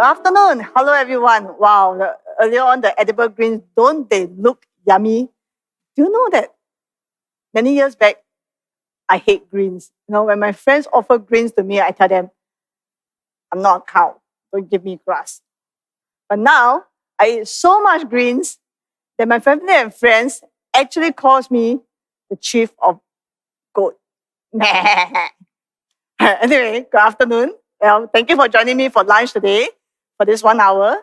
Good afternoon. Hello, everyone. Wow, earlier on, the edible greens, don't they look yummy? Do you know that many years back, I hate greens. When my friends offer greens to me, I tell them, I'm not a cow. Don't give me grass. But now, I eat so much greens that my family and friends actually calls me the chief of goat. Anyway, good afternoon. Well, thank you for joining me for lunch today, for this 1 hour.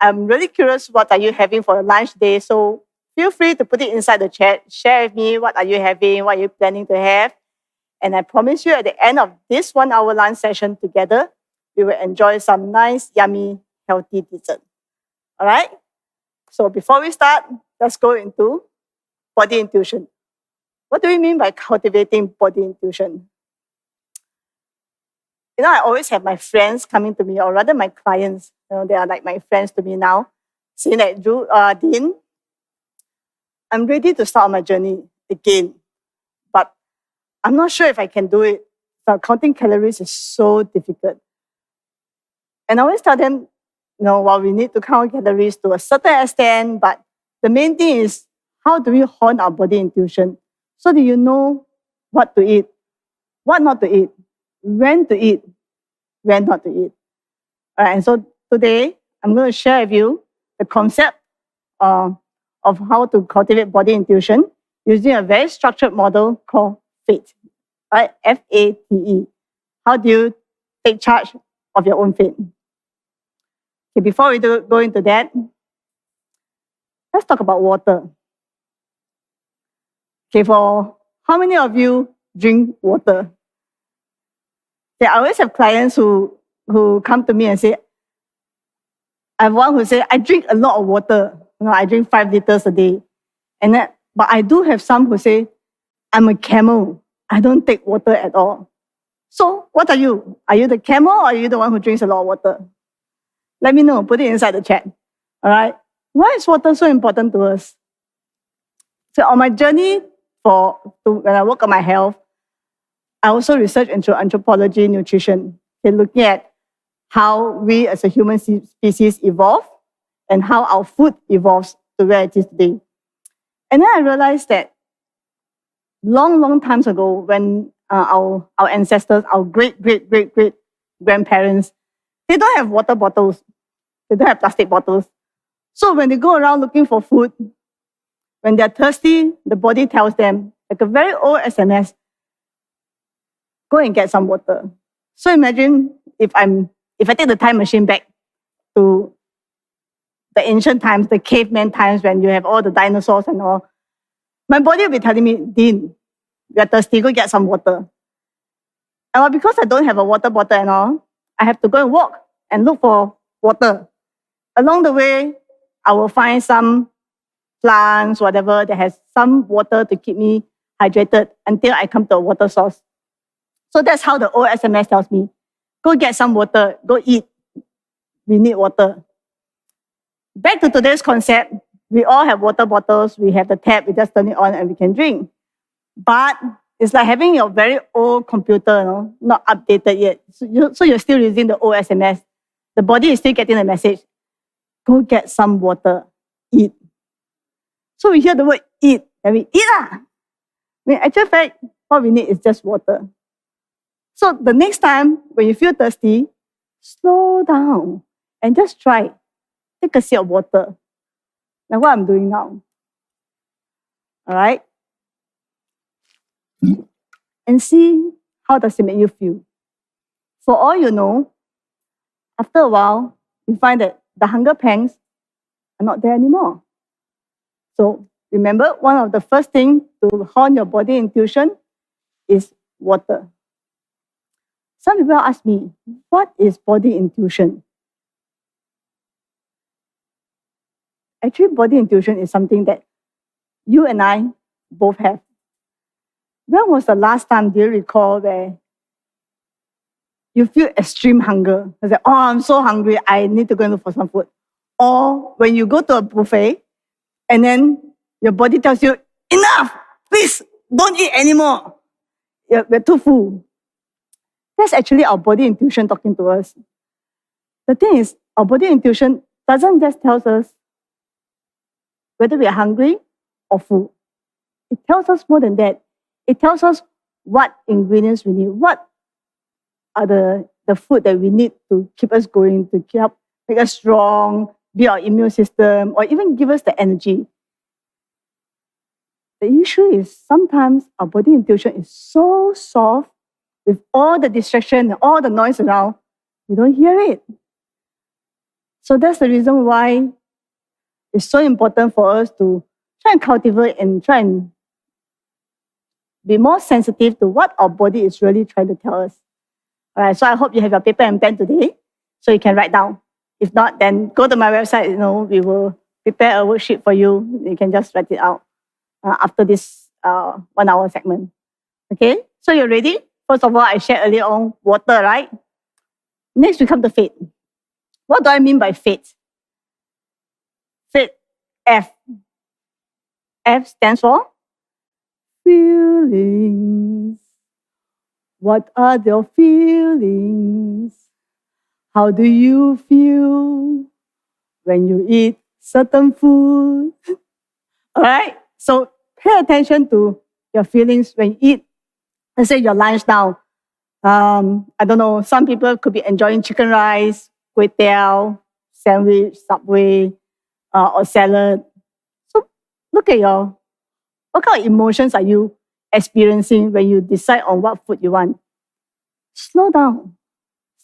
I'm really curious, what are you having for your lunch today? So feel free to put it inside the chat. Share with me, what are you having, what are you planning to have? And I promise you, at the end of this 1 hour lunch session together, we will enjoy some nice, yummy, healthy dessert. All right? So before we start, let's go into body intuition. What do we mean by cultivating body intuition? I always have my friends coming to me, or rather my clients. They are like my friends to me now, saying that, Dean, I'm ready to start on my journey again, but I'm not sure if I can do it. So counting calories is so difficult. And I always tell them, while we need to count calories to a certain extent, but the main thing is, how do we hone our body intuition? So that you know what to eat, what not to eat, when to eat, when not to eat. All right, and so today, I'm going to share with you the concept of how to cultivate body intuition using a very structured model called FATE, right? F-A-T-E. How do you take charge of your own fate? Okay, before we go into that, let's talk about water. Okay, for how many of you drink water? Okay, I always have clients who come to me and say, I have one who say, I drink a lot of water. I drink 5 liters a day. But I do have some who say, I'm a camel. I don't take water at all. So what are you? Are you the camel, or are you the one who drinks a lot of water? Let me know. Put it inside the chat. All right? Why is water so important to us? So on my journey when I work on my health, I also research into anthropology, nutrition, looking at how we as a human species evolve and how our food evolves to where it is today. And then I realized that long times ago, when our ancestors, our great grandparents, they don't have water bottles. They don't have plastic bottles. So when they go around looking for food, when they're thirsty, the body tells them, like a very old SMS, go and get some water. So imagine if I take the time machine back to the ancient times, the caveman times, when you have all the dinosaurs and all, my body will be telling me, Dean, you're thirsty, go get some water. And because I don't have a water bottle and all, I have to go and walk and look for water. Along the way, I will find some plants, whatever, that has some water to keep me hydrated until I come to a water source. So that's how the old SMS tells me, go get some water, go eat. We need water. Back to today's concept, we all have water bottles, we have the tap, we just turn it on and we can drink. But it's like having your very old computer, not updated yet. So you're still using the old SMS. The body is still getting the message, go get some water, eat. So we hear the word eat, and we eat. Actual fact, what we need is just water. So the next time when you feel thirsty, slow down and just try. Take a sip of water. Like what I'm doing now. All right? And see how does it make you feel. For all you know, after a while, you find that the hunger pangs are not there anymore. So remember, one of the first things to hone your body intuition is water. Some people ask me, what is body intuition? Actually, body intuition is something that you and I both have. When was the last time, do you recall, where you feel extreme hunger? You say, I'm so hungry, I need to go and look for some food. Or when you go to a buffet, and then your body tells you, enough, please, don't eat anymore. We're too full. That's actually our body intuition talking to us. The thing is, our body intuition doesn't just tell us whether we are hungry or full. It tells us more than that. It tells us what ingredients we need, what are the food that we need to keep us going, to help make us strong, build our immune system, or even give us the energy. The issue is sometimes our body intuition is so soft with all the distraction and all the noise around, we don't hear it. So that's the reason why it's so important for us to try and cultivate and try and be more sensitive to what our body is really trying to tell us. All right, so I hope you have your paper and pen today so you can write down. If not, then go to my website, we will prepare a worksheet for you. You can just write it out after this 1 hour segment. Okay, so you're ready? First of all, I shared earlier on water, right? Next, we come to faith. What do I mean by faith? Faith, F. F stands for feelings. What are your feelings? How do you feel when you eat certain food? All right, so pay attention to your feelings when you eat. Let's say your lunch now. I don't know, some people could be enjoying chicken rice, kway teow, sandwich, Subway, or salad. So look at what kind of emotions are you experiencing when you decide on what food you want? Slow down.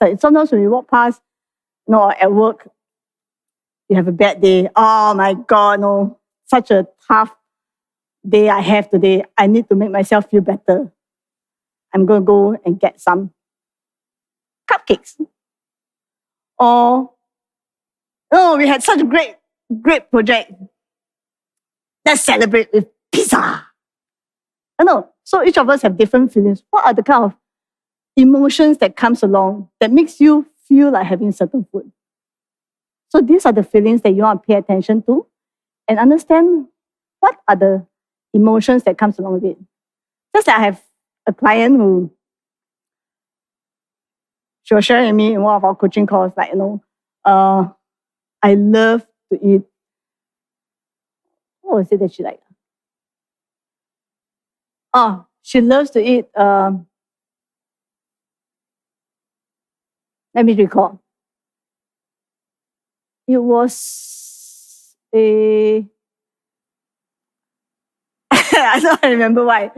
So sometimes when you walk past, at work, you have a bad day. Oh my God, no, such a tough day I have today. I need to make myself feel better. I'm going to go and get some cupcakes. Or, we had such a great project. Let's celebrate with pizza. I know. So each of us have different feelings. What are the kind of emotions that comes along that makes you feel like having certain food? So these are the feelings that you want to pay attention to and understand what are the emotions that comes along with it. Just like I have a client who she was sharing with me in one of our coaching calls, like, I love to eat. What was it that she liked? Oh, she loves to eat, let me recall. It was I don't remember why.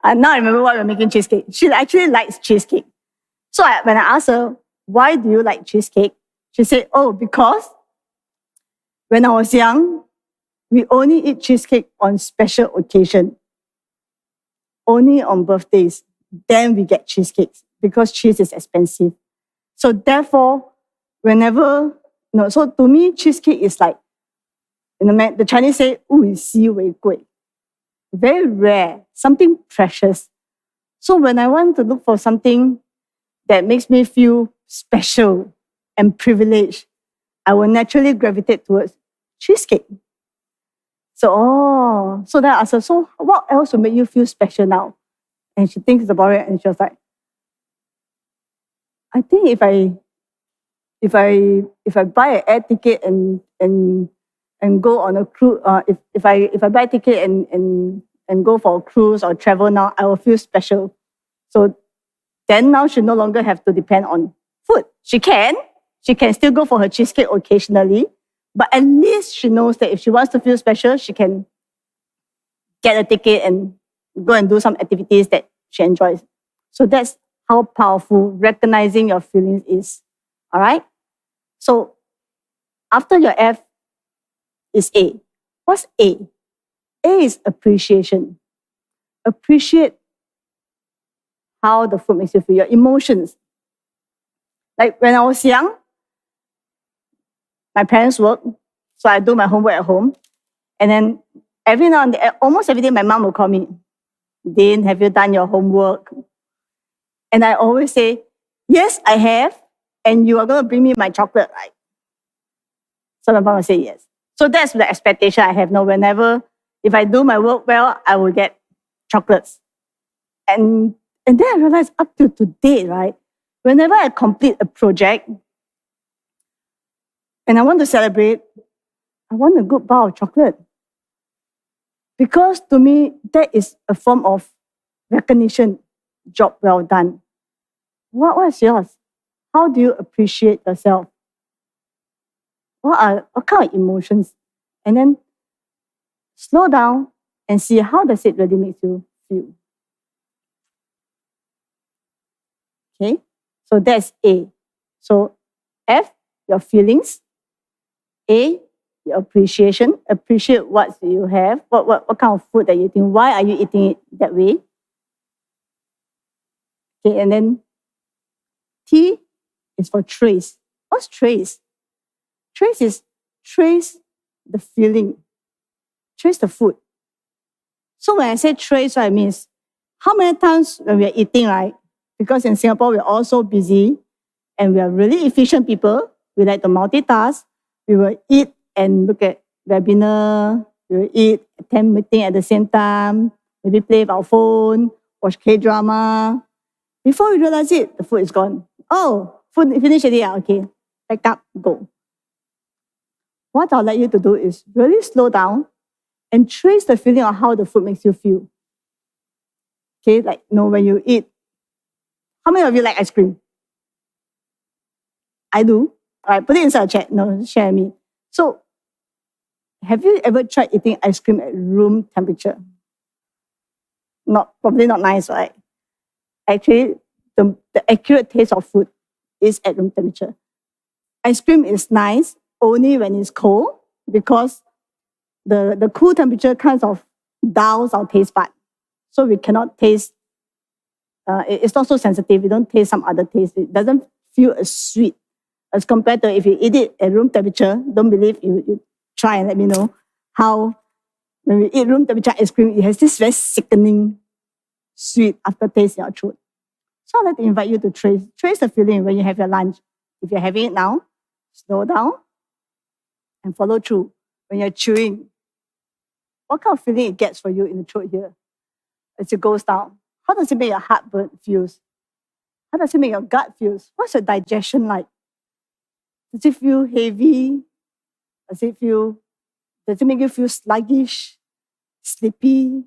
Now I remember why we're making cheesecake. She actually likes cheesecake. So when I asked her, why do you like cheesecake? She said, because when I was young, we only eat cheesecake on special occasion. Only on birthdays. Then we get cheesecakes because cheese is expensive. So therefore, whenever, so to me, cheesecake is like, the Chinese say, 物以稀为贵. Very rare, something precious. So when I want to look for something that makes me feel special and privileged, I will naturally gravitate towards cheesecake. So then I asked her, so what else will make you feel special now? And she thinks about it and she was like, I think if I buy an air ticket and go on a cruise, if I buy a ticket and go for a cruise or travel now, I will feel special. So then now she no longer have to depend on food. She can still go for her cheesecake occasionally, but at least she knows that if she wants to feel special, she can get a ticket and go and do some activities that she enjoys. So that's how powerful recognizing your feelings is. All right? So after your F is A. What's A? A is appreciation. Appreciate how the food makes you feel, your emotions. Like when I was young, my parents work, so I do my homework at home. And then every now and then, almost every day, my mom will call me, Dane, have you done your homework? And I always say, yes, I have, and you are going to bring me my chocolate, right? So my mom will say yes. So that's the expectation I have. Now, whenever, if I do my work well, I will get chocolates. And then I realized up to today, right, whenever I complete a project, and I want to celebrate, I want a good bar of chocolate. Because to me, that is a form of recognition, job well done. What's yours? How do you appreciate yourself? What kind of emotions? And then slow down and see how does it really make you feel. Okay, so that's A. So F, your feelings. A, your appreciation. Appreciate what you have. What kind of food that you're eating. Why are you eating it that way? Okay, and then T is for trace. What's trace? Trace is trace the feeling. Trace the food. So when I say trace, what I mean is how many times when we are eating, right? Because in Singapore, we're all so busy and we are really efficient people. We like to multitask. We will eat and look at webinar. We will eat, attend meeting at the same time. Maybe play with our phone, watch K-drama. Before we realize it, the food is gone. Oh, food finished already. Okay, pack up, go. What I'd like you to do is really slow down and trace the feeling of how the food makes you feel. Okay, like, when you eat. How many of you like ice cream? I do. All right, put it inside the chat. No, share me. So, have you ever tried eating ice cream at room temperature? Probably not nice, right? Actually, the accurate taste of food is at room temperature. Ice cream is nice only when it's cold because the cool temperature kind of dulls our taste bud. So we cannot taste, it's not so sensitive. We don't taste some other taste. It doesn't feel as sweet as compared to if you eat it at room temperature. Don't believe, you try and let me know how when we eat room temperature ice cream, it has this very sickening sweet aftertaste in your throat. So I'd like to invite you to trace the feeling when you have your lunch. If you're having it now, slow down and follow through. When you're chewing, what kind of feeling it gets for you in the throat here as it goes down? How does it make your heartburn feels? How does it make your gut feels? What's your digestion like? Does it feel heavy? Does it make you feel sluggish, sleepy?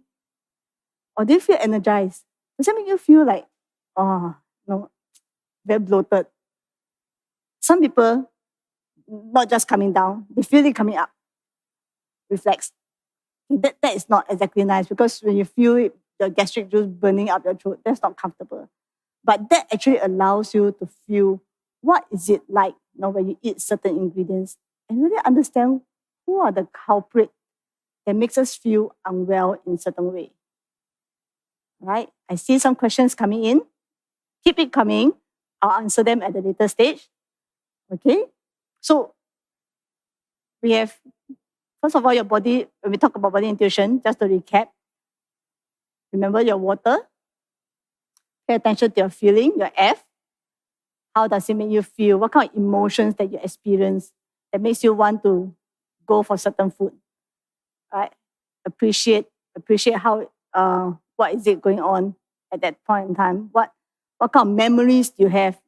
Or do you feel energized? Does it make you feel like, very bloated? Some people, not just coming down, they feel it coming up. Reflex. That is not exactly nice because when you feel it, the gastric juice burning up your throat, that's not comfortable. But that actually allows you to feel what is it like when you eat certain ingredients and really understand who are the culprit that makes us feel unwell in certain way. Right? I see some questions coming in. Keep it coming. I'll answer them at a later stage. Okay? So we have, first of all, your body, when we talk about body intuition, just to recap, remember your water. Pay attention to your feeling, your F. How does it make you feel? What kind of emotions that you experience that makes you want to go for certain food? Right? Appreciate how, what is it going on at that point in time? What kind of memories do you have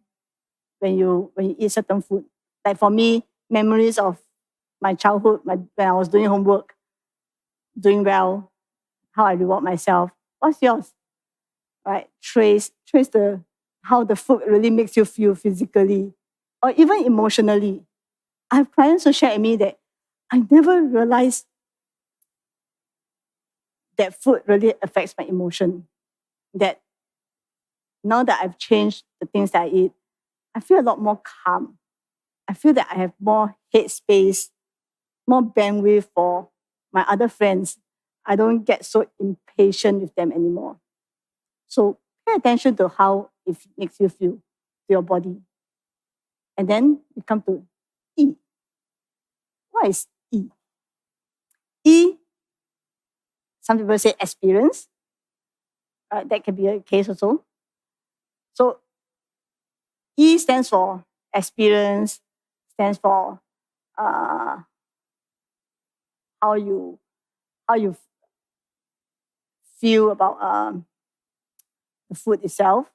when you eat certain food? Like for me, memories of my childhood, when I was doing homework, doing well, how I reward myself. What's yours? Right? Trace how the food really makes you feel physically or even emotionally. I have clients who share with me that I never realized that food really affects my emotion. That now that I've changed the things that I eat, I feel a lot more calm. I feel that I have more headspace, more bandwidth for my other friends. I don't get so impatient with them anymore. So pay attention to how it makes you feel to your body. And then we come to E. What is E? E, some people say experience. That can be a case also. So E stands for experience, stands for how you feel about the food itself.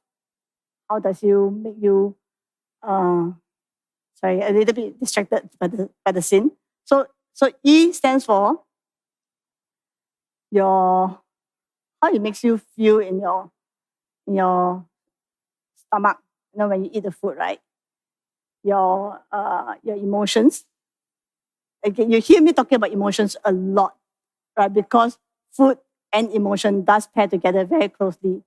How does it make you Sorry, a little bit distracted by the scene. So E stands for your how it makes you feel in your stomach. When you eat the food, right? Your emotions. Again, you hear me talking about emotions a lot, right? Because food and emotion does pair together very closely.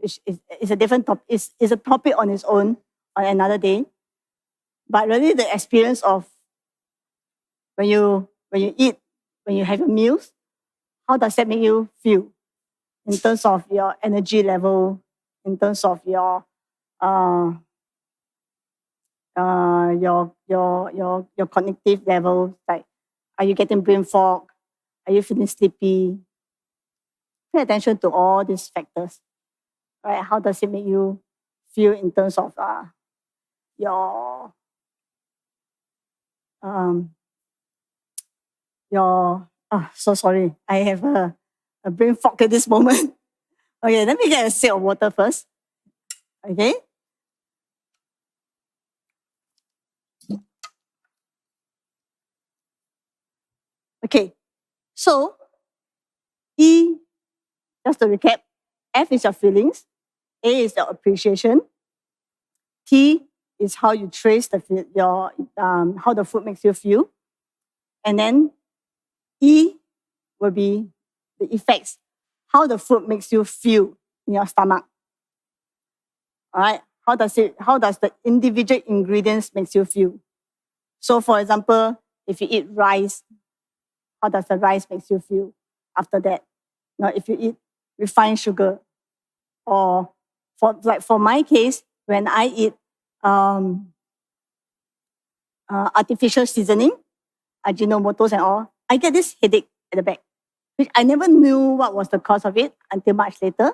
It's a different topic. It's a topic on its own on another day. But really, the experience of when you eat, when you have your meals, how does that make you feel in terms of your energy level, in terms of your cognitive level? Like, are you getting brain fog? Are you feeling sleepy? Pay attention to all these factors, right? How does it make you feel in terms of your so sorry. I have a brain fog at this moment. Okay, let me get a sip of water first. Okay. Okay. So E, just to recap, F is your feelings, A is your appreciation, T is how you trace how the food makes you feel, and then E will be the effects, how the food makes you feel in your stomach. All right. How does the individual ingredients makes you feel? So, for example, if you eat rice, how does the rice makes you feel after that? Now, if you eat refined sugar, or for my case, when I eat artificial seasoning, Ajinomotos and all, I get this headache at the back, which I never knew what was the cause of it until much later.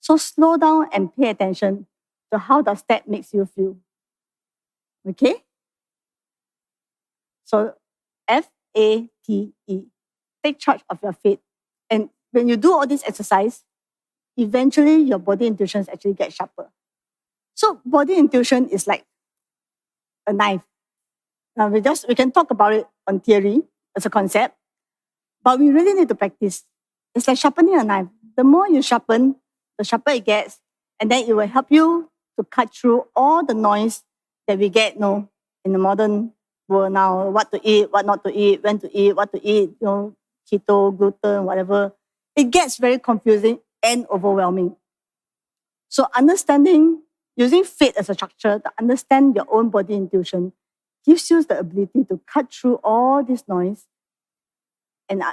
So slow down and pay attention to how does that makes you feel. Okay? So FATE, take charge of your fate. And when you do all this exercise, eventually your body intuitions actually get sharper. So body intuition is like a knife. Now we can talk about it on theory as a concept, but we really need to practice. It's like sharpening a knife. The more you sharpen, the sharper it gets, and then it will help you to cut through all the noise that we get in the modern world now. What to eat, what not to eat, when to eat, what to eat, keto, gluten, whatever. It gets very confusing and overwhelming. So using faith as a structure to understand your own body intuition gives you the ability to cut through all this noise and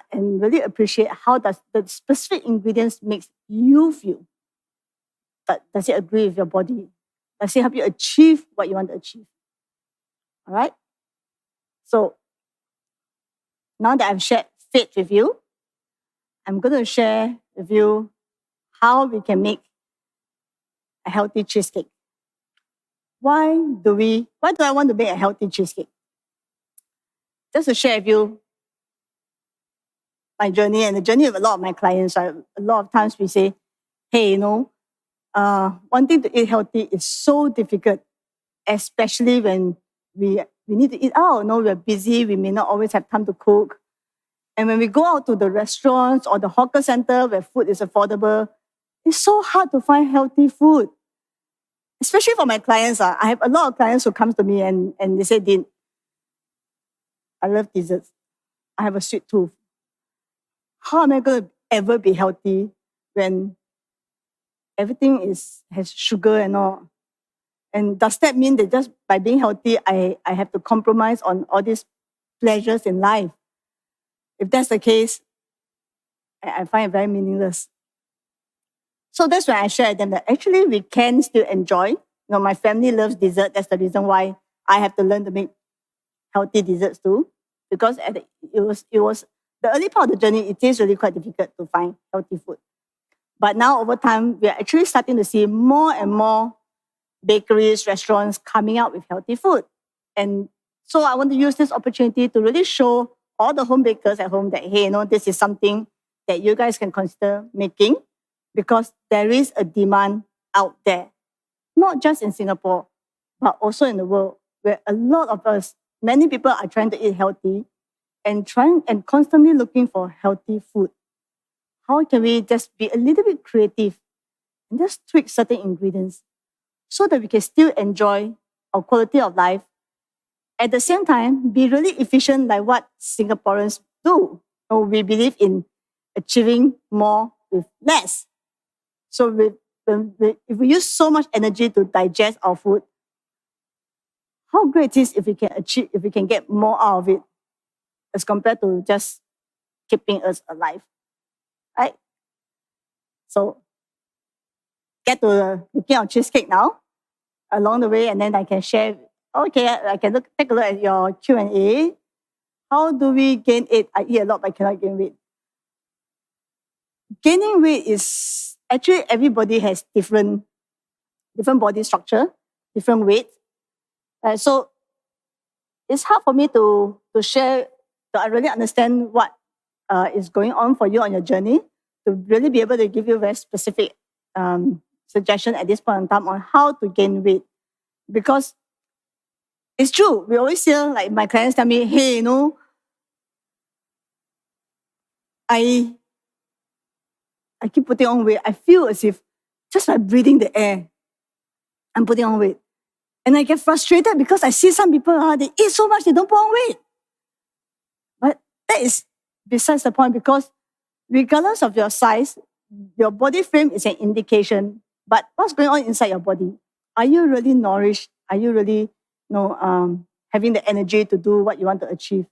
really appreciate how does the specific ingredients makes you feel. But does it agree with your body? Does it help you achieve what you want to achieve? All right? So now that I've shared faith with you, I'm going to share with you how we can make a healthy cheesecake. Why do I want to make a healthy cheesecake? Just to share with you my journey and the journey of a lot of my clients. Right? A lot of times we say, hey, wanting to eat healthy is so difficult, especially when we need to eat out. We're busy, we may not always have time to cook. And when we go out to the restaurants or the hawker center where food is affordable, it's so hard to find healthy food. Especially for my clients. I have a lot of clients who come to me and they say, Dean, I love desserts. I have a sweet tooth. How am I going to ever be healthy when everything has sugar and all? And does that mean that just by being healthy, I have to compromise on all these pleasures in life? If that's the case, I find it very meaningless. So that's when I share with them that actually we can still enjoy. My family loves dessert. That's the reason why I have to learn to make healthy desserts too. Because it was the early part of the journey, it is really quite difficult to find healthy food. But now over time, we are actually starting to see more and more bakeries, restaurants coming out with healthy food. And so I want to use this opportunity to really show all the home bakers at home that, hey, this is something that you guys can consider making because there is a demand out there, not just in Singapore, but also in the world where a lot of us, many people are trying to eat healthy and constantly looking for healthy food. How can we just be a little bit creative and just tweak certain ingredients so that we can still enjoy our quality of life, at the same time be really efficient like what Singaporeans do? So we believe in achieving more with less. So if we use so much energy to digest our food, how great it is if we can get more out of it as compared to just keeping us alive, right? So get to the making of cheesecake now along the way, and then I can share. Okay, I can take a look at your Q&A. How do we gain weight? I eat a lot, but I cannot gain weight. Gaining weight is actually everybody has different body structure, different weight. So it's hard for me to share, to really understand what is going on for you on your journey, to really be able to give you very specific suggestion at this point in time on how to gain weight. Because it's true, we always hear, like my clients tell me, hey, I keep putting on weight. I feel as if just by breathing the air, I'm putting on weight. And I get frustrated because I see some people, they eat so much, they don't put on weight. But that is besides the point, because regardless of your size, your body frame is an indication. But what's going on inside your body? Are you really nourished? Are you really having the energy to do what you want to achieve?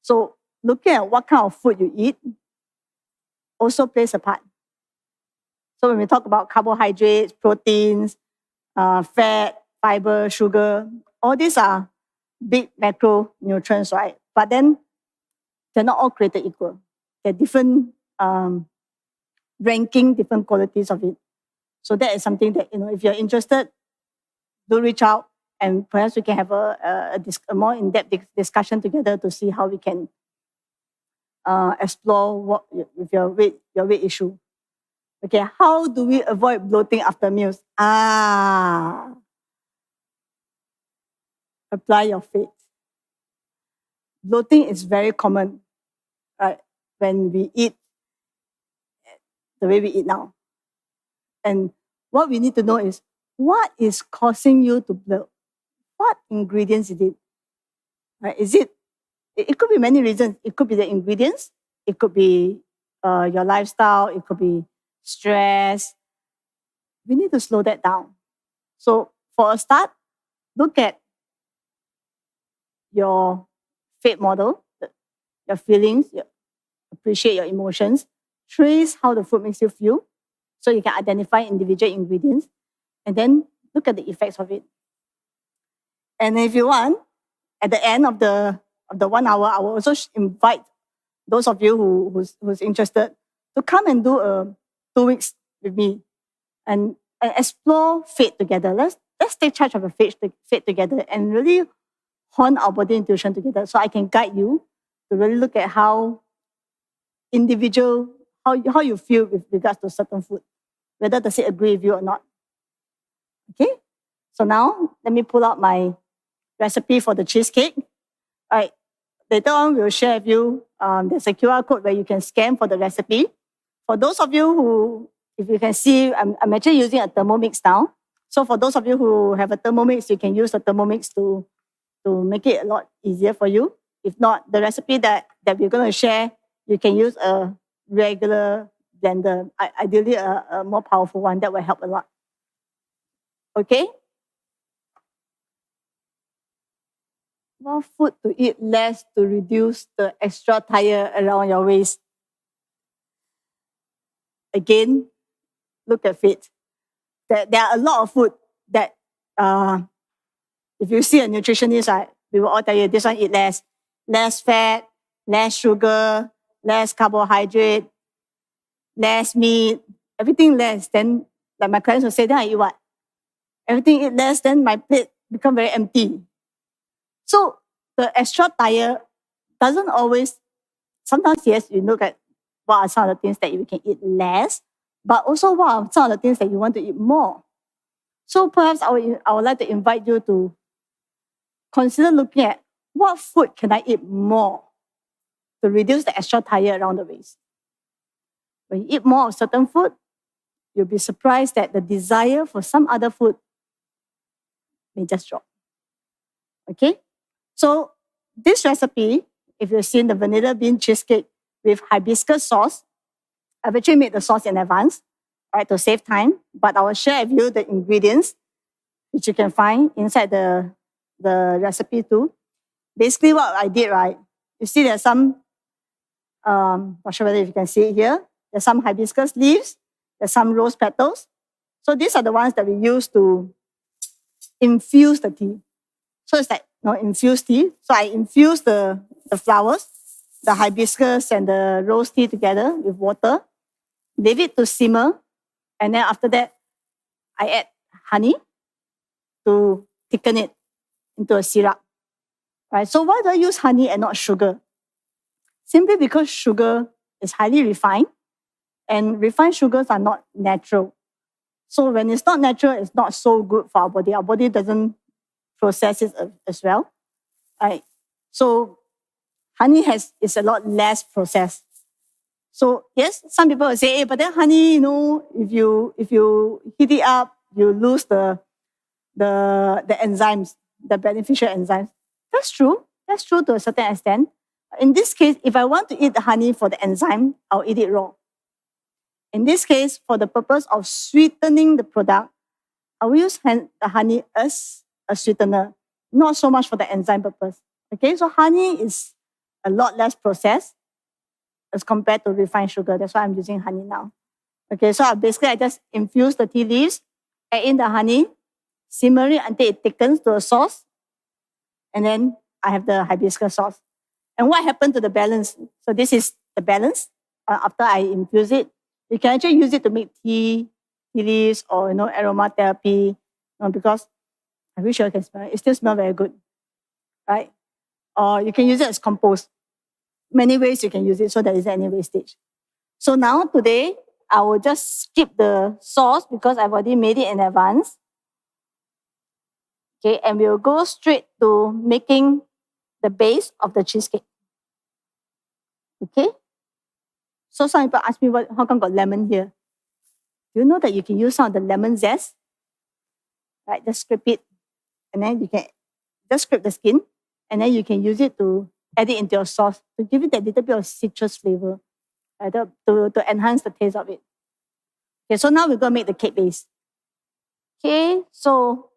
So looking at what kind of food you eat also plays a part. So when we talk about carbohydrates, proteins, fat, fiber, sugar, all these are big macronutrients, right? But then they're not all created equal. They're different ranking, different qualities of it. So that is something that, if you're interested, do reach out, and perhaps we can have a more in-depth discussion together to see how we can explore what with your weight issue. Okay, how do we avoid bloating after meals? Apply your faith. Bloating is very common, right? When we eat the way we eat now. And what we need to know is, what is causing you to bloat? What ingredients is it? Right? It could be many reasons. It could be the ingredients. It could be your lifestyle. It could be stress. We need to slow that down. So for a start, look at your fate model, your feelings, appreciate your emotions, trace how the food makes you feel so you can identify individual ingredients, and then look at the effects of it. And if you want, at the end of the 1 hour, I will also invite those of you who's interested to come and do 2 weeks with me and explore faith together. Let's take charge of the faith together and really hone our body intuition together, so I can guide you to really look at how individual, how you feel with regards to certain food, whether does it agree with you or not. Okay, so now let me pull out my recipe for the cheesecake. All right, later on we'll share with you, there's a QR code where you can scan for the recipe. For those of you who, if you can see, I'm actually using a Thermomix now. So for those of you who have a Thermomix, you can use the Thermomix to make it a lot easier for you. If not, the recipe that we're going to share, you can use a regular blender, ideally a more powerful one. That will help a lot. Okay? What food to eat less to reduce the extra tire around your waist? Again, look at it. There are a lot of food that if you see a nutritionist, right, we will all tell you this one eat less fat, less sugar, less carbohydrate, less meat, everything less. Then, like my clients will say, then I eat what? Everything eat less, then my plate become very empty. So the extra tire doesn't always, sometimes yes, you look at what are some of the things that you can eat less, but also what are some of the things that you want to eat more. So perhaps I would like to invite you to consider looking at what food can I eat more to reduce the extra tire around the waist. When you eat more of certain food, you'll be surprised that the desire for some other food may just drop. Okay? So this recipe, if you've seen the vanilla bean cheesecake with hibiscus sauce, I've actually made the sauce in advance, right, to save time, but I will share with you the ingredients, which you can find inside the recipe too. Basically what I did, right, you see there's some, not sure whether you can see it here, there's some hibiscus leaves, there's some rose petals. So these are the ones that we use to infuse the tea. So it's like, infused tea. So I infuse the flowers, the hibiscus and the rose tea together with water, leave it to simmer, and then after that, I add honey to thicken it into a syrup. Right? So why do I use honey and not sugar? Simply because sugar is highly refined, and refined sugars are not natural. So when it's not natural, it's not so good for our body. Our body doesn't process it as well. Right? So honey is a lot less processed. So yes, some people will say, hey, but then honey, if you heat it up, you lose the enzymes, the beneficial enzymes. That's true. That's true to a certain extent. In this case, if I want to eat the honey for the enzyme, I'll eat it raw. In this case, for the purpose of sweetening the product, I will use the honey as a sweetener, not so much for the enzyme purpose. Okay, so honey is a lot less processed as compared to refined sugar. That's why I'm using honey now. Okay, so I just infuse the tea leaves, add in the honey, simmer it until it thickens to a sauce, and then I have the hibiscus sauce. And what happened to the balance? So this is the balance after I infuse it. You can actually use it to make tea leaves or aromatherapy, because I wish you can smell it. It still smells very good, right? Or you can use it as compost. Many ways you can use it, so there isn't any wastage. So now today, I will just skip the sauce because I've already made it in advance. Okay, and we'll go straight to making the base of the cheesecake. Okay? So some people ask me, how come got lemon here? Do you know that you can use some of the lemon zest? Right, just scrape it, and then you can just scrape the skin, and then you can use it to add it into your sauce to give it that little bit of citrus flavor, right, to enhance the taste of it. Okay, so now we're going to make the cake base. Okay, so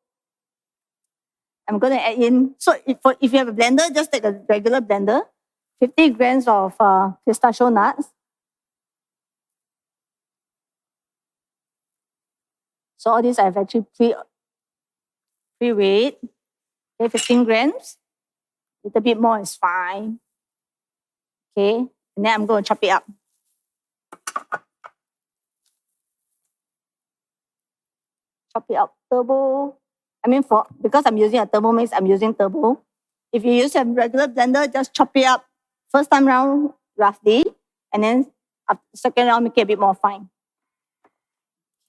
I'm going to add in, so if you have a blender, just take a regular blender, 50 grams of pistachio nuts. So all these I've actually pre-weighed. Okay, 15 grams. A little bit more is fine. Okay, and then I'm going to chop it up. Chop it up turbo. Because I'm using a turbo mix, I'm using turbo. If you use a regular blender, just chop it up first time round roughly, and then second round make it a bit more fine.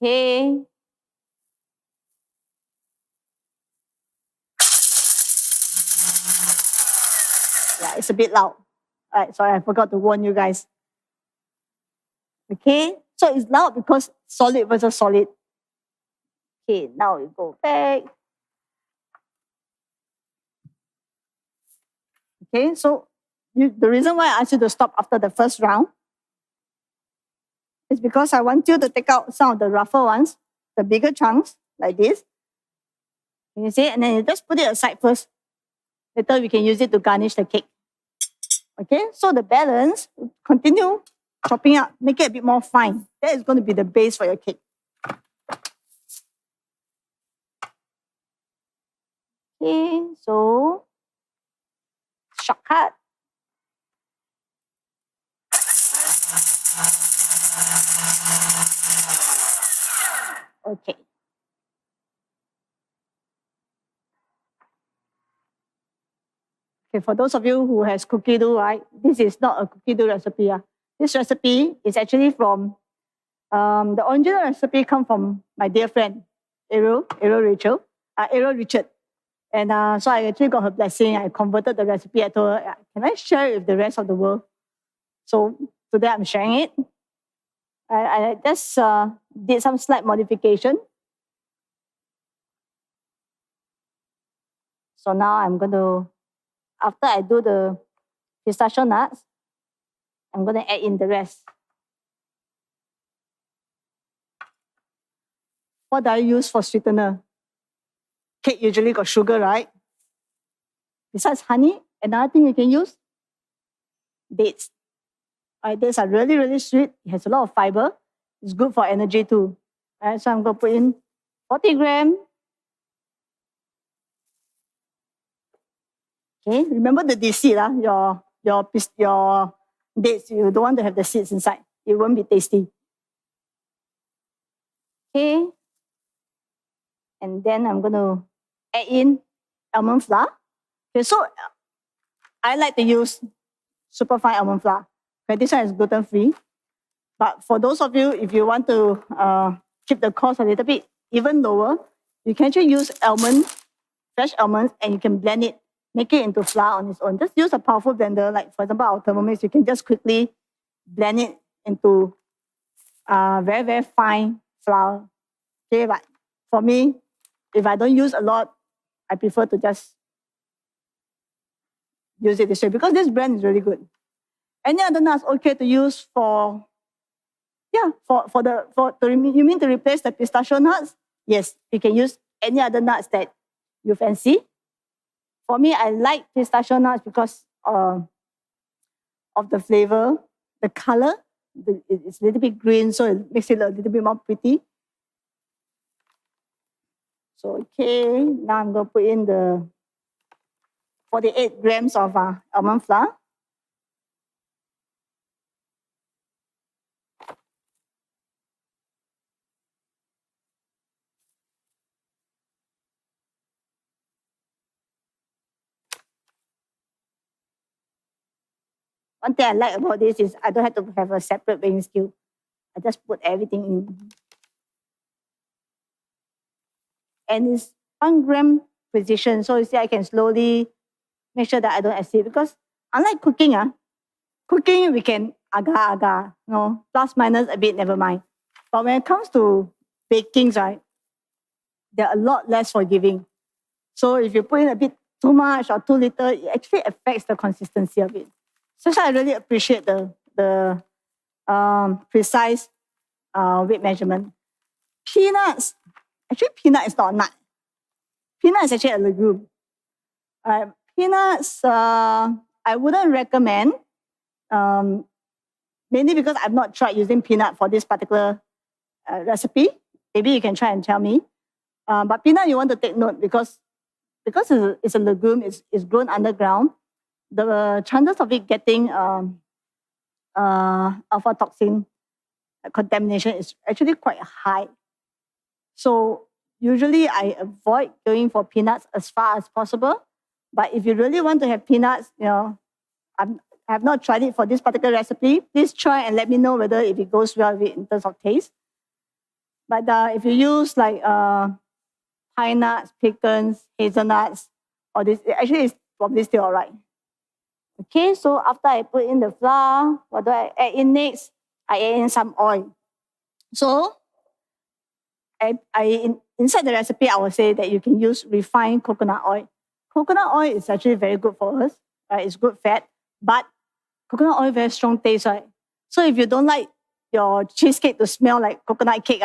Okay. Yeah, it's a bit loud. All right, sorry, I forgot to warn you guys. Okay, so it's loud because solid versus solid. Okay, now we go back. Okay, so the reason why I asked you to stop after the first round is because I want you to take out some of the rougher ones, the bigger chunks, like this. You see, and then you just put it aside first. Later we can use it to garnish the cake. Okay, so the balance, continue chopping up, make it a bit more fine. That is going to be the base for your cake. Okay, so shortcut. Okay. Okay, for those of you who has cookie dough, right? This is not a cookie dough recipe. This recipe is actually from, the original recipe come from my dear friend, Ariel Richard. And so I actually got her blessing. I converted the recipe. I told her, can I share it with the rest of the world? So today I'm sharing it. I just did some slight modification. So now I'm going to, after I do the pistachio nuts, I'm going to add in the rest. What do I use for sweetener? Cake usually got sugar, right? Besides honey, another thing you can use, dates. Dates are really, really sweet. It has a lot of fiber. It's good for energy too. So I'm going to put in 40 grams. Okay, remember the de-seed, your dates. You don't want to have the seeds inside. It won't be tasty. Okay, and then I'm going to add in almond flour. Okay, so I like to use superfine almond flour. Okay, this one is gluten-free. But for those of you, if you want to keep the cost a little bit even lower, you can actually use fresh almonds, and you can blend it, make it into flour on its own. Just use a powerful blender, like for example, our Thermomix. You can just quickly blend it into very, very fine flour. Okay, but for me, if I don't use a lot, I prefer to just use it this way because this brand is really good. Any other nuts okay to use for? Yeah, you mean to replace the pistachio nuts? Yes, you can use any other nuts that you fancy. For me, I like pistachio nuts because of the flavor, the color. It's a little bit green, so it makes it a little bit more pretty. So, okay, now I'm going to put in the 48 grams of almond flour. One thing I like about this is I don't have to have a separate weighing scale. I just put everything in. And it's 1 gram precision. So you see, I can slowly make sure that I don't exceed. Because unlike cooking, cooking we can agar, plus minus a bit, never mind. But when it comes to baking, right, they're a lot less forgiving. So if you put in a bit too much or too little, it actually affects the consistency of it. So I really appreciate the precise weight measurement. Peanuts, actually peanut is not a nut. Peanut is actually a legume. Peanuts, I wouldn't recommend, mainly because I've not tried using peanut for this particular recipe. Maybe you can try and tell me. But peanut, you want to take note because it's a legume, it's grown underground. The chances of it getting alpha-toxin contamination is actually quite high. So usually I avoid going for peanuts as far as possible. But if you really want to have peanuts, I have not tried it for this particular recipe. Please try and let me know whether if it goes well with it in terms of taste. But if you use like pine nuts, pecans, hazelnuts, or this, actually it's probably still all right. Okay, so after I put in the flour, what do I add in next? I add in some oil. So inside the recipe, I will say that you can use refined coconut oil. Coconut oil is actually very good for us. It's good fat, but coconut oil very strong taste, right? So if you don't like your cheesecake to smell like coconut cake,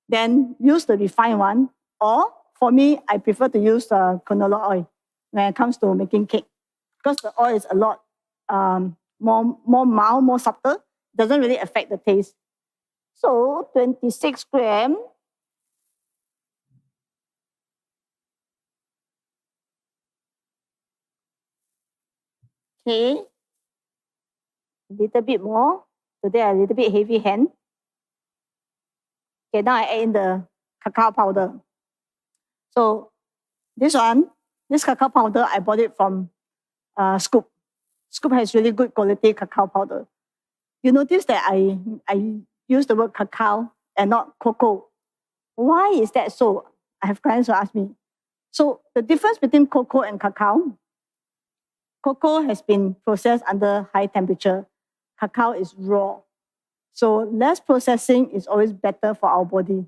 then use the refined one. Or for me, I prefer to use canola oil when it comes to making cake because the oil is a lot more mild, more subtle. Doesn't really affect the taste. So 26 grams. Okay, a little bit more. Today a little bit heavy hand. Okay, now I add in the cacao powder. So this cacao powder, I bought it from Scoop. Scoop has really good quality cacao powder. You notice that I use the word cacao and not cocoa. Why is that so? I have clients who ask me. So the difference between cocoa and cacao, cocoa has been processed under high temperature. Cacao is raw. So less processing is always better for our body,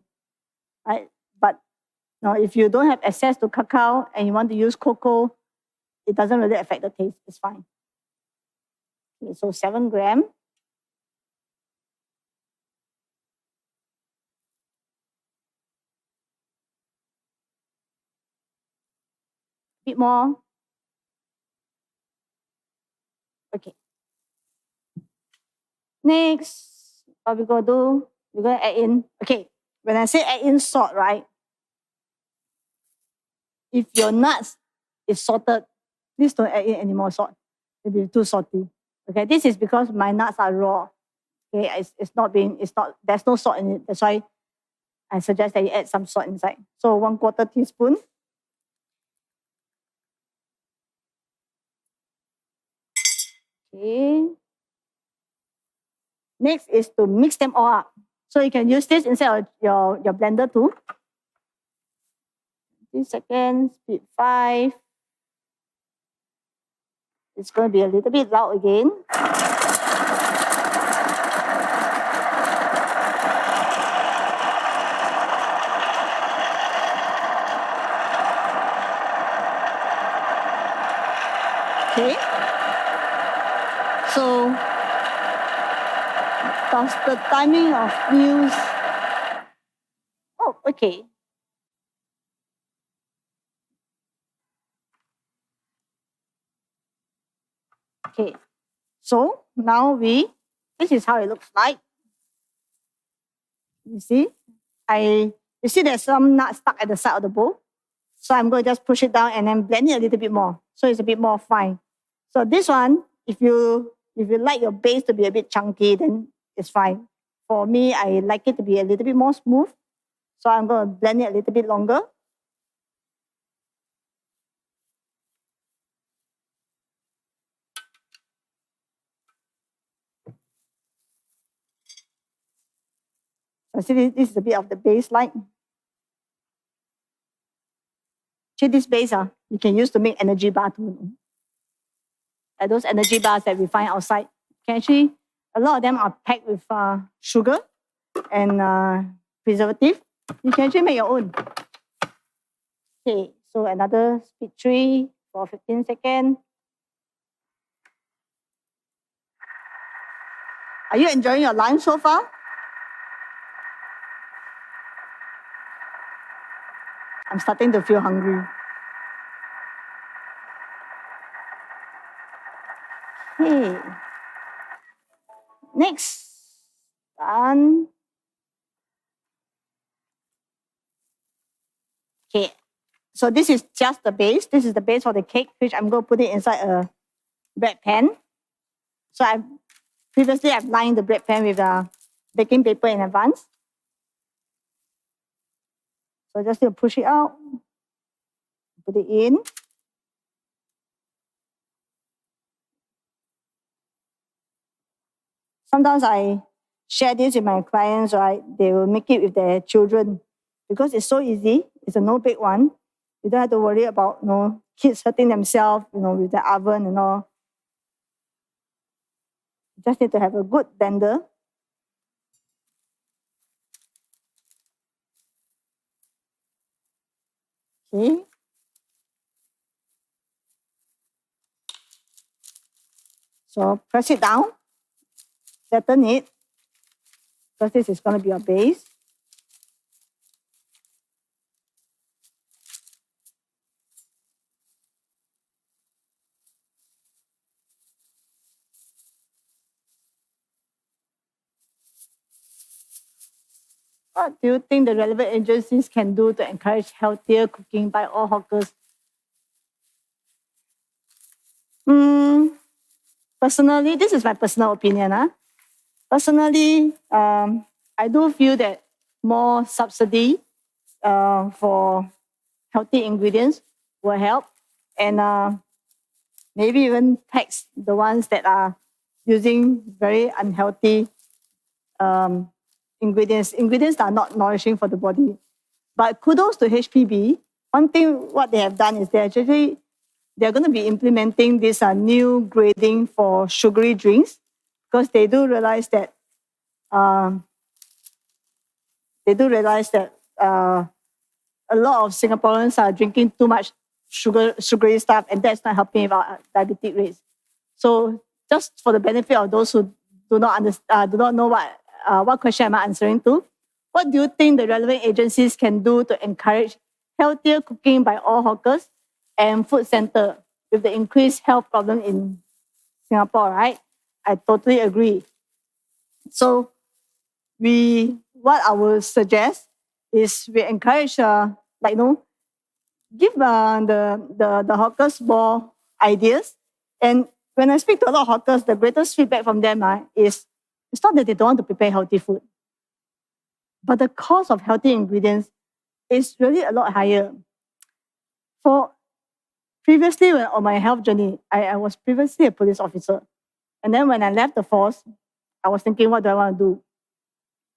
right? But now, if you don't have access to cacao and you want to use cocoa, it doesn't really affect the taste. It's fine. Okay, so 7 grams. Bit more. Okay. Next, what we're going to do, we're going to add in, okay, when I say add in salt, right? If your nuts is salted, please don't add in any more salt. It'll be too salty. Okay, this is because my nuts are raw. Okay, there's no salt in it. That's why I suggest that you add some salt inside. So 1/4 teaspoon. Okay. Next is to mix them all up. So you can use this instead of your blender too. 30 seconds, speed 5. It's going to be a little bit loud again. Okay. So does the timing of meals? Oh, okay. Okay. So now this is how it looks like. You see? You see there's some nuts stuck at the side of the bowl. So I'm going to just push it down and then blend it a little bit more. So it's a bit more fine. So this one, if you like your base to be a bit chunky, then it's fine. For me, I like it to be a little bit more smooth. So I'm going to blend it a little bit longer. So see, this is a bit of the base like. See this base, you can use to make energy bar too. Those energy bars that we find outside. Actually, a lot of them are packed with sugar and preservative. You can actually make your own. Okay, so another speed 3 for 15 seconds. Are you enjoying your lunch so far? I'm starting to feel hungry. Okay. Next. Done. Okay. So this is just the base. This is the base for the cake, which I'm going to put it inside a bread pan. So previously I've lined the bread pan with baking paper in advance. So I just need to push it out, put it in. Sometimes I share this with my clients, right? They will make it with their children because it's so easy. It's a no-bake one. You don't have to worry about kids hurting themselves, with the oven and all. You just need to have a good blender. Okay. So press it down, flatten it, because this is going to be your base. What do you think the relevant agencies can do to encourage healthier cooking by all hawkers? Personally, this is my personal opinion. Personally, I do feel that more subsidy for healthy ingredients will help, and maybe even tax the ones that are using very unhealthy ingredients that are not nourishing for the body. But kudos to HPB one thing what they have done is they're going to be implementing this new grading for sugary drinks, because they do realize that a lot of Singaporeans are drinking too much sugary stuff, and that's not helping with our diabetes rates. So just for the benefit of those who do not know what question am I answering to, what do you think the relevant agencies can do to encourage healthier cooking by all hawkers and food center with the increased health problem in Singapore, right? I totally agree. So what I will suggest is we encourage, give the hawkers more ideas. And when I speak to a lot of hawkers, the greatest feedback from them is it's not that they don't want to prepare healthy food, but the cost of healthy ingredients is really a lot higher. For previously, on my health journey, I was previously a police officer. And then when I left the force, I was thinking, what do I want to do?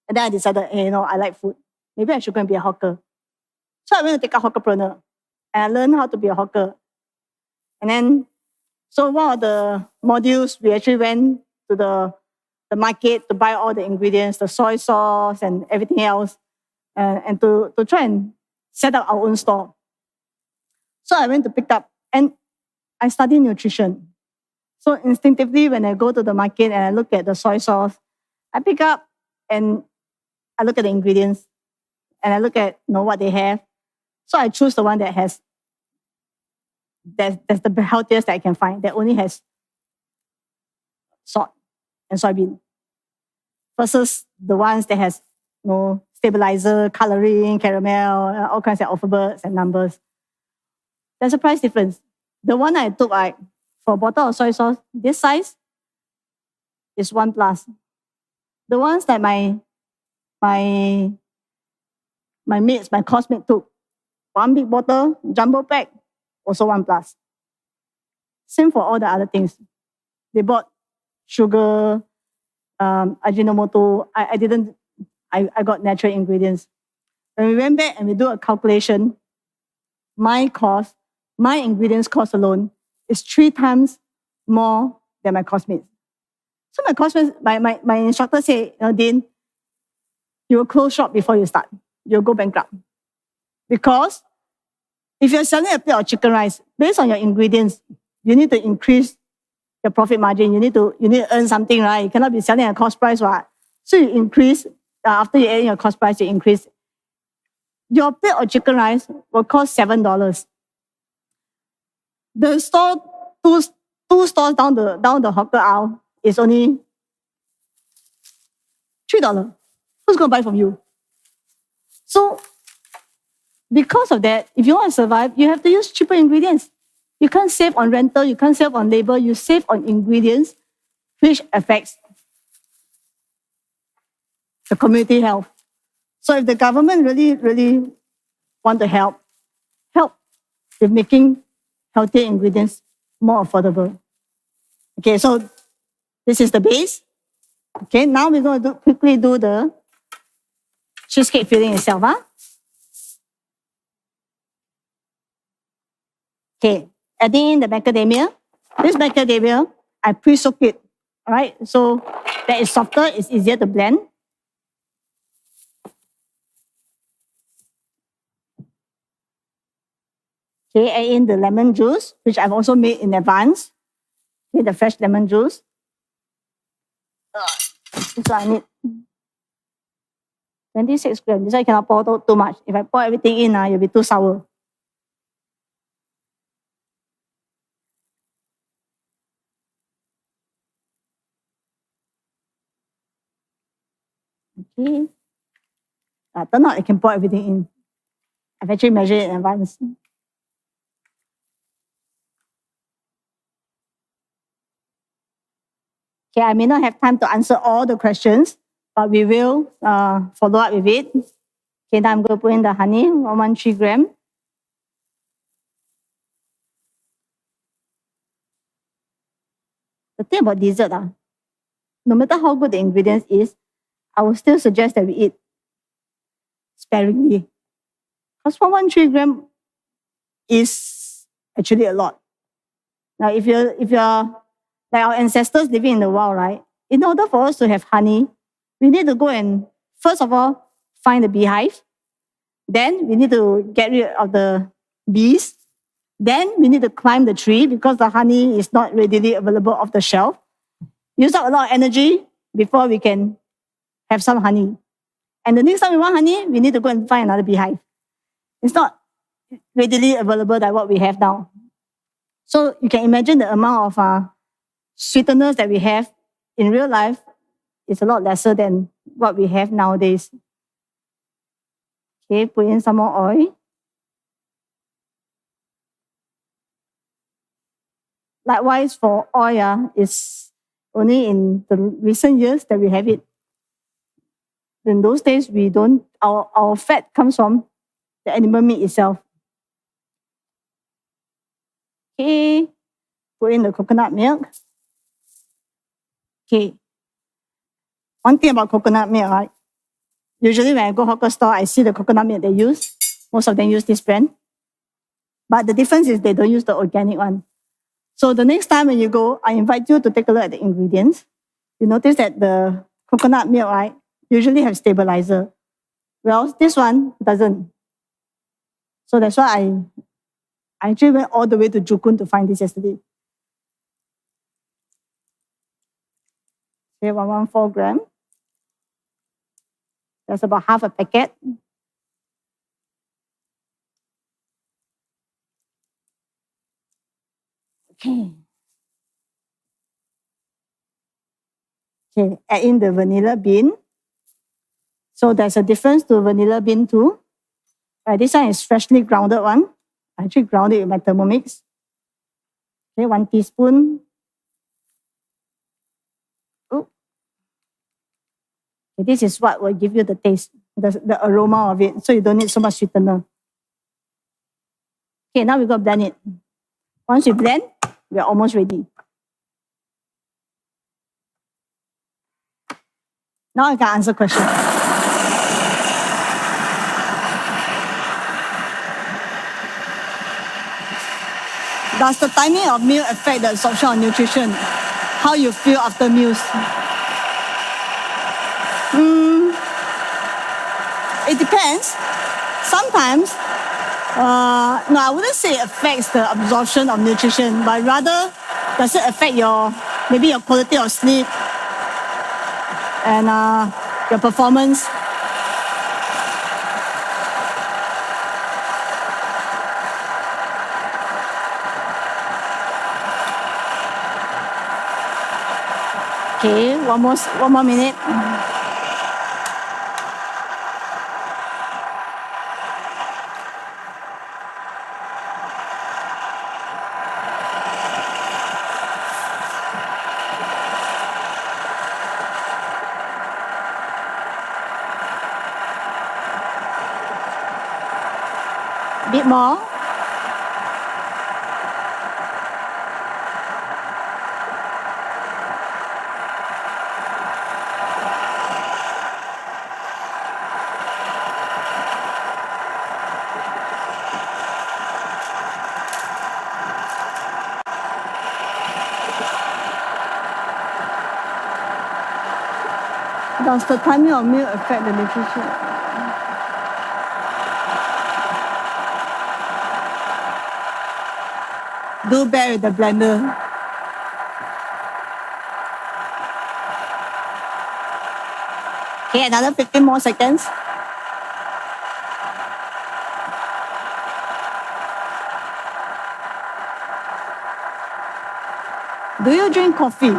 And then I decided, hey, I like food. Maybe I should go and be a hawker. So I went to take a hawkerpreneur, and I learned how to be a hawker. And then, so one of the modules, we actually went to the market to buy all the ingredients, the soy sauce and everything else, and to try and set up our own store. So I went to pick up, and I studied nutrition. So instinctively, when I go to the market and I look at the soy sauce, I pick up and I look at the ingredients, and I look at what they have. So I choose the one that's the healthiest that I can find, that only has salt and soybean, versus the ones that has stabilizer, coloring, caramel, all kinds of alphabets and numbers. There's a price difference. The one I took for a bottle of soy sauce, this size is 1+. The ones that my mates, my classmate took, one big bottle, jumbo pack, also 1+. Same for all the other things. They bought sugar, Ajinomoto. I got natural ingredients. When we went back and we do a calculation, my ingredients cost alone is 3 times more than my classmates. So my classmates, my instructor said, Dean, you will close shop before you start. You'll go bankrupt. Because if you're selling a plate of chicken rice, based on your ingredients, you need to increase your profit margin. You need to earn something, right? You cannot be selling at cost price, right? So you increase, after you add your cost price, you increase. Your plate of chicken rice will cost $7. The store, two stores down the hawker aisle is only $3. Who's going to buy from you? So, because of that, if you want to survive, you have to use cheaper ingredients. You can't save on rental, you can't save on labor, you save on ingredients, which affects the community health. So if the government really, really want to help with making healthier ingredients more affordable. Okay, so this is the base. Okay, now we're going to quickly do the cheesecake filling itself. Okay, adding in the macadamia. This macadamia, I pre-soak it. All right, so that is softer, it's easier to blend. Okay, add in the lemon juice, which I've also made in advance. Okay, the fresh lemon juice. This one I need 26 grams. This one I cannot pour too much. If I pour everything in, it'll be too sour. Okay. Turn out I can pour everything in. I've actually measured it in advance. Okay, I may not have time to answer all the questions, but we will follow up with it. Okay, now I'm going to put in the honey, 113 grams. The thing about dessert, no matter how good the ingredients is, I will still suggest that we eat sparingly. Because 113 grams is actually a lot. Now, if you're like our ancestors living in the wild, right? In order for us to have honey, we need to go and, first of all, find the beehive. Then we need to get rid of the bees. Then we need to climb the tree because the honey is not readily available off the shelf. Use up a lot of energy before we can have some honey. And the next time we want honey, we need to go and find another beehive. It's not readily available like what we have now. So you can imagine the amount of sweeteners that we have in real life is a lot lesser than what we have nowadays. Okay, put in some more oil. Likewise, for oil, it's only in the recent years that we have it. In those days, we don't, our fat comes from the animal meat itself. Okay, put in the coconut milk. Okay, one thing about coconut milk, right? Usually when I go hawker store, I see the coconut milk they use. Most of them use this brand. But the difference is they don't use the organic one. So the next time when you go, I invite you to take a look at the ingredients. You notice that the coconut milk, right, usually have stabilizer. Well, this one doesn't. So that's why I actually went all the way to Jukun to find this yesterday. Okay, 114 gram. That's about half a packet. Okay. Okay, add in the vanilla bean. So there's a difference to vanilla bean too. This one is freshly grounded one. I actually ground it with my Thermomix. Okay, 1 teaspoon. Oh. Okay, this is what will give you the taste, the aroma of it. So you don't need so much sweetener. Okay, now we're going to blend it. Once we blend, we're almost ready. Now I can answer questions. Does the timing of meal affect the absorption of nutrition? How you feel after meals? It depends. Sometimes, no, I wouldn't say it affects the absorption of nutrition, but rather does it affect maybe your quality of sleep and your performance? Okay, one more minute. A bit more. Does the timing of meal affect the nutrition? Do bear with the blender. Okay, another 15 more seconds. Do you drink coffee?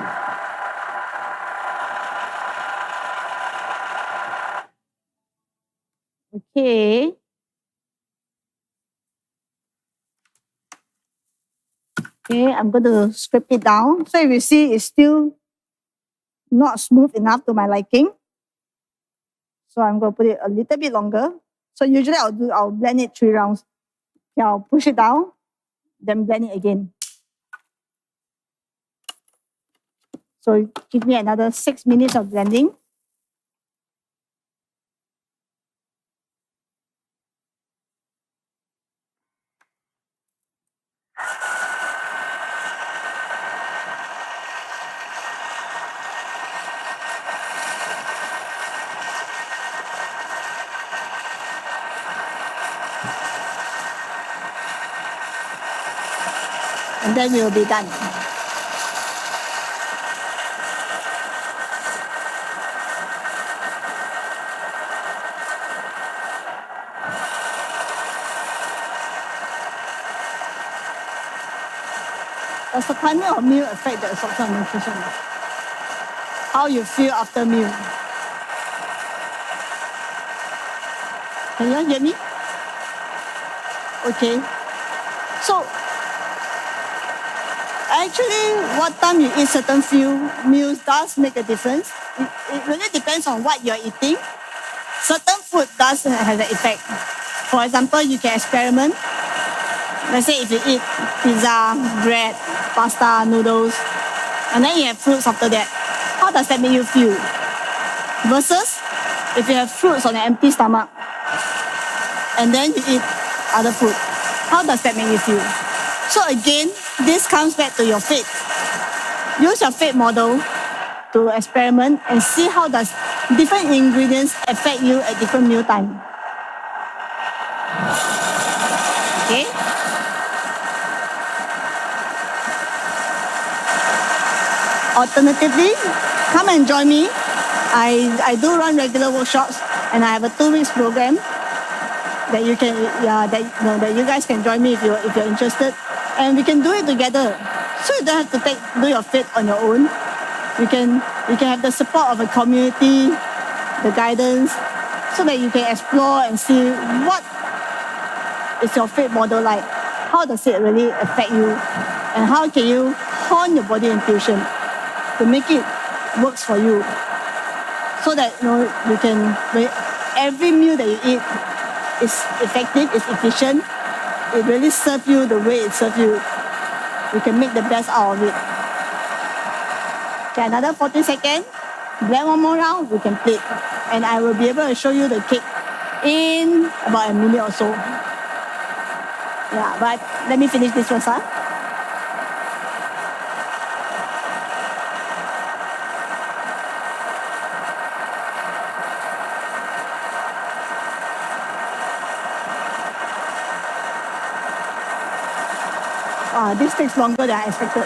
Okay. Okay, I'm going to scrape it down. So if you see, it's still not smooth enough to my liking. So I'm going to put it a little bit longer. So usually I'll blend it 3 rounds. Okay, I'll push it down, then blend it again. So give me another 6 minutes of blending. And then we will be done. Does the timing of meal affect the absorption of nutrition? How you feel after meal? Can you hear me? Okay. So, actually, what time you eat certain few meals does make a difference. It really depends on what you're eating. Certain food does have an effect. For example, you can experiment. Let's say if you eat pizza, bread, pasta, noodles, and then you have fruits after that, how does that make you feel? Versus if you have fruits on an empty stomach, and then you eat other food, how does that make you feel? So again, this comes back to your fate. Use your fate model to experiment and see how does different ingredients affect you at different meal time. Okay? Alternatively, come and join me. I do run regular workshops, and I have a 2 weeks program that you can that you guys can join me if you're interested, and we can do it together. So you don't have to do your fit on your own. You can have the support of a community, the guidance, so that you can explore and see what is your fit model like. How does it really affect you, and how can you hone your body intuition to make it works for you, so that you can every meal that you eat is effective, is efficient. It really serves you the way it serves you. You can make the best out of it. Okay, another 40 seconds. Blend one more round, we can plate. And I will be able to show you the cake in about a minute or so. Yeah, but let me finish this first, huh? This takes longer than I expected.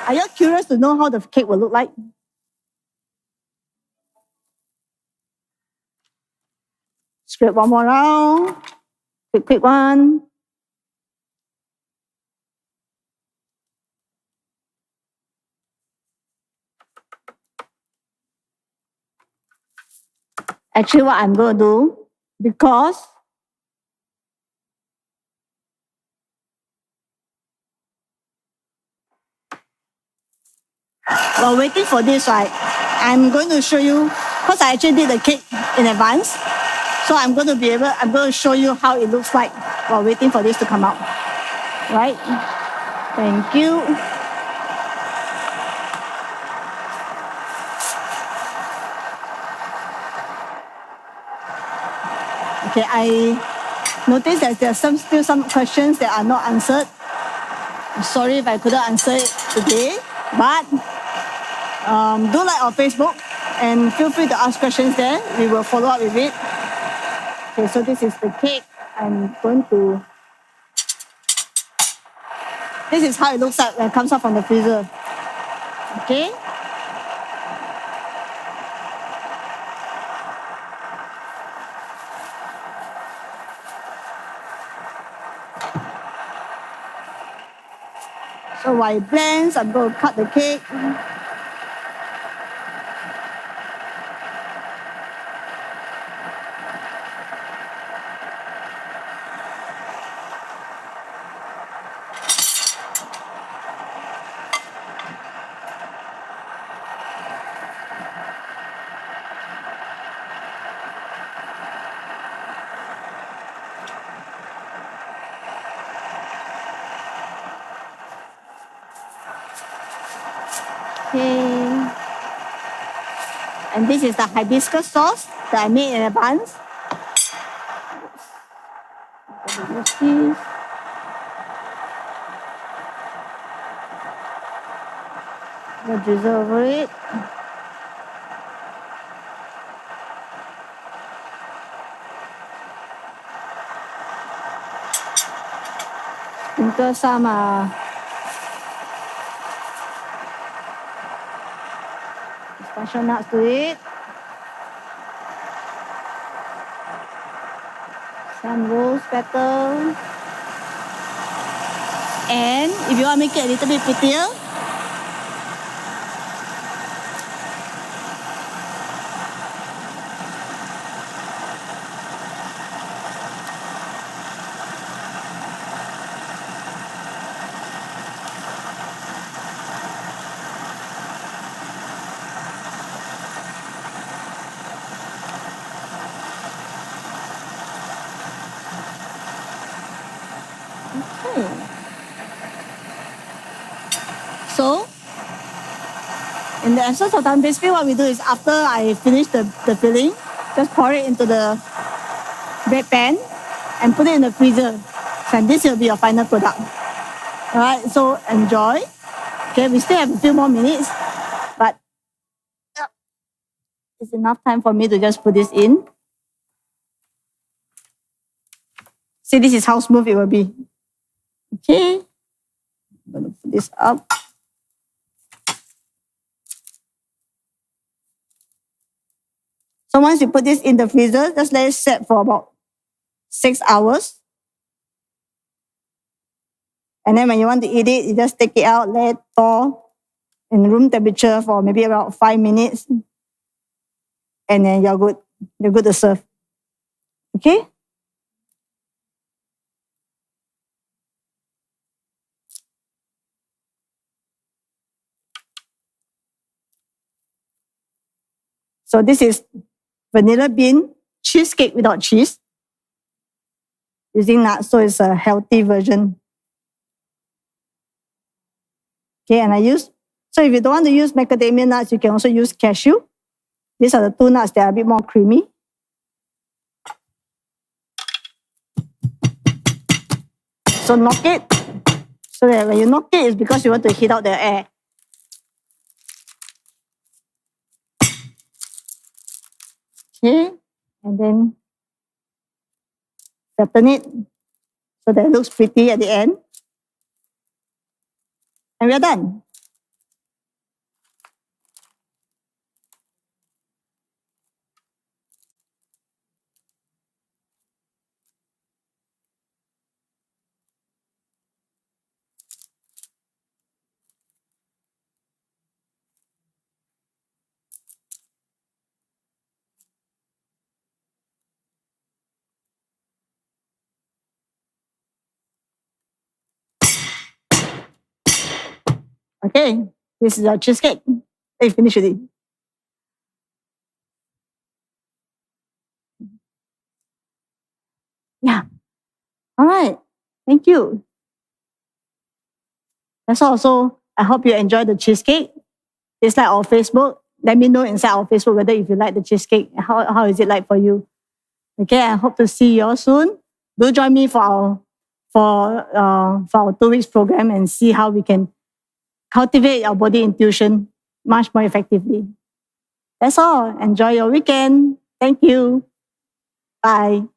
Are you curious to know how the cake will look like? Scrape one more round. Quick one. Actually, what I'm going to do, because while waiting for this, right, I'm going to show you, because I actually did the cake in advance. So I'm going to show you how it looks like while waiting for this to come out. Right? Thank you. Okay, I noticed that there are still some questions that are not answered. I'm sorry if I couldn't answer it today, but do like our Facebook and feel free to ask questions there. We will follow up with it. Okay, so this is the cake. This is how it looks like when it comes out from the freezer. Okay? So while it blends, I'm going to cut the cake. Okay. And this is the hibiscus sauce that I made in advance. The drizzle over it. Sprinkle some pistachio nuts to it. Some rose petal. And if you want to make it a little bit prettier, so in the essence of time, basically what we do is after I finish the filling, just pour it into the bread pan and put it in the freezer. And this will be your final product. All right, so enjoy. Okay, we still have a few more minutes, but it's enough time for me to just put this in. See, this is how smooth it will be. Okay, I'm going to put this up. So once you put this in the freezer, just let it set for about 6 hours. And then when you want to eat it, you just take it out, let it thaw in room temperature for maybe about 5 minutes. And then you're good. You're good to serve. Okay? So this is vanilla bean cheesecake without cheese. Using nuts, so it's a healthy version. Okay, and so if you don't want to use macadamia nuts, you can also use cashew. These are the two nuts that are a bit more creamy. So knock it. So that when you knock it, it's because you want to heat out the air. Okay, and then flatten it so that it looks pretty at the end. And we're done. Okay, this is our cheesecake. Hey, finish it. Yeah. All right. Thank you. That's all. So I hope you enjoyed the cheesecake. It's like our Facebook. Let me know inside our Facebook whether if you like the cheesecake. How is it like for you? Okay, I hope to see you all soon. Do join me for our 2 weeks program and see how we can cultivate our body intuition much more effectively. That's all. Enjoy your weekend. Thank you. Bye.